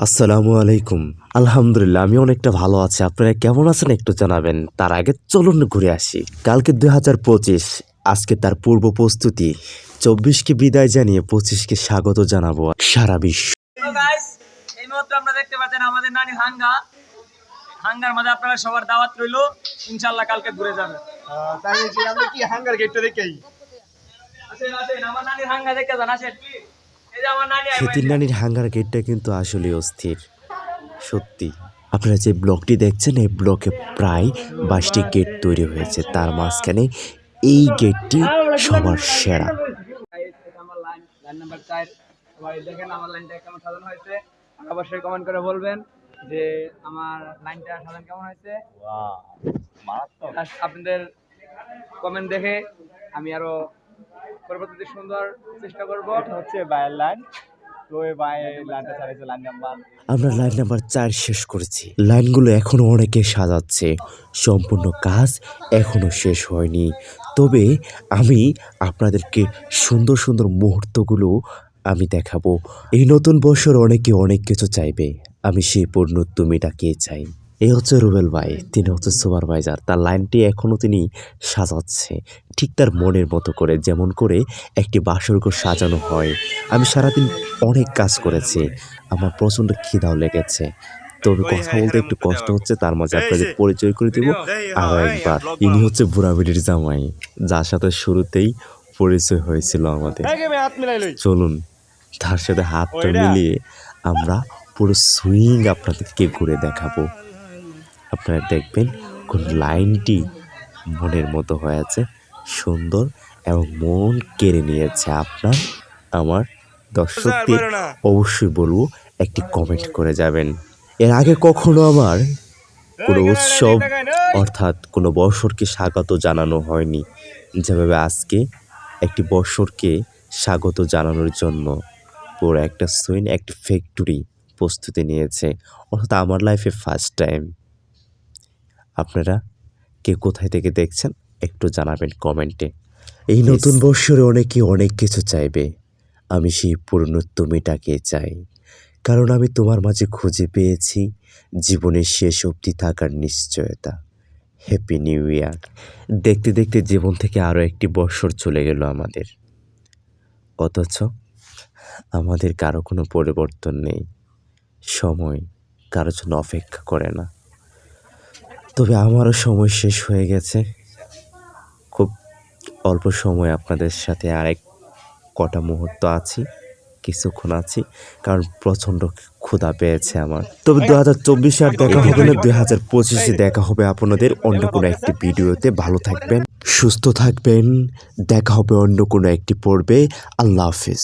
আসসালামু আলাইকুম। আলহামদুলিল্লাহ আমি অনেকটা ভালো আছি। আপনারা কেমন আছেন একটু জানাবেন। তার আগে চলুন ঘুরে আসি। কালকে ২০২৫, আজকে তার পূর্ব প্রস্তুতি। ২৪কে বিদায় জানিয়ে ২৫কে স্বাগত জানাবো সারা বিশ্ব। তো গাইস, এই মুহূর্তে আপনারা দেখতে পাচ্ছেন আমাদের নানি হাঙ্গার মাঝে আপনারা সবার দাওয়াত রইলো। ইনশাআল্লাহ কালকে ঘুরে যাবেন। তাই নাকি? আমরা কি হাঙ্গার গেটটা দেখেই? আসেন আমার নানির হাঙ্গা দেখতে যান, আসেন। এই যে আমার নানি সেতির নানির হাঙ্গার গেটটা কিন্তু আসলে অস্থির, সত্যি। আপনারা যে ব্লকটি দেখছেন এই ব্লকে প্রায় ২২টি গেট তৈরি হয়েছে, তার মাঝখানে এই গেটটি সবার সেরা। আমার লাইন নাম্বার 4। সবাই দেখেন আমার লাইনটা কেমন সাজানো হয়েছে। অবশ্যই কমেন্ট করে বলবেন যে আমার লাইনটা সাজানো কেমন হয়েছে। ওয়াও, মারাত্মক। আপনাদের কমেন্ট দেখে আমি আরো পরবর্তীতে সুন্দর চেষ্টা করব। এটা হচ্ছে বায়ের লাইন। তো এই বায়ের লাইনটা ছাড়াইছে লাইন নাম্বার। আমরা লাইন নাম্বার ৪ শেষ করেছি। লাইনগুলো এখনো অনেকে সাজাচ্ছে, সম্পূর্ণ কাজ এখনো শেষ হয়নি। তবে আমি আপনাদেরকে সুন্দর সুন্দর মুহূর্তগুলো আমি দেখাবো। এই নতুন বছর অনেকে অনেক কিছু চাইবে, আমি সেই পূর্ণ তুমিটাকে চাই। এই হচ্ছে রুবেল ভাই, তিনি হচ্ছে সুপারভাইজার। তার লাইনটি এখনও তিনি সাজাচ্ছে ঠিক তার মনের মতো করে, যেমন করে একটি বাসরঘর সাজানো হয়। আমি সারাদিন অনেক কাজ করেছি, আমার প্রচণ্ড খিদাও লেগেছে, তবে কথা বলতে একটু কষ্ট হচ্ছে। তার মাঝে আপনাদের পরিচয় করে দেব আরও একবার। ইনি হচ্ছে বুড়াবিড়ির জামাই, যার সাথে শুরুতেই পরিচয় হয়েছিল আমাদের। চলুন তার সাথে হাতটা মিলিয়ে আমরা পুরো সুইং আপনাদেরকে ঘুরে দেখাবো। আপনারা দেখবেন কোন লাইনটি মনের মতো হয়েছে, সুন্দর এবং মন কেড়ে নিয়েছে আপনার আমার দর্শকদের। অবশ্যই বলবো একটি কমেন্ট করে যাবেন। এর আগে কখনো আমার কোনো উৎসব অর্থাৎ কোনো বর্ষরকে স্বাগত জানানো হয়নি, যেভাবে আজকে একটি বর্ষরকে স্বাগত জানানোর জন্য পুরো একটা সুইং, একটি ফ্যাক্টরি প্রস্তুতি নিয়েছে, অর্থাৎ আমার লাইফে ফার্স্ট টাইম। আপনারা কে কোথায় থেকে দেখছেন একটু জানাবেন কমেন্টে। এই নতুন বৎসরে অনেকে অনেক কিছু চাইবে, আমি সেই পুরনো তুমিটাকে চাই, কারণ আমি তোমার মাঝে খুঁজে পেয়েছি জীবনের শেষ অবধি থাকার নিশ্চয়তা। Happy new year. দেখতে দেখতে জীবন থেকে আরও একটি বৎসর চলে গেল আমাদের, অথচ আমাদের কারো কোনো পরিবর্তন নেই। সময় কারোর জন্য অপেক্ষা করে না। তবে আমারও সময় শেষ হয়ে গেছে। খুব অল্প সময় আপনাদের সাথে আরেক কটা মুহূর্ত আছি, কিছুক্ষণ আছি, কারণ প্রচণ্ড ক্ষুধা পেয়েছে আমার। তবে ২০২৪ আর দেখা হবে না, ২০২৫ দেখা হবে আপনাদের অন্য কোনো একটি ভিডিওতে। ভালো থাকবেন, সুস্থ থাকবেন, দেখা হবে অন্য কোনো একটি পর্বে। আল্লাহ হাফিজ।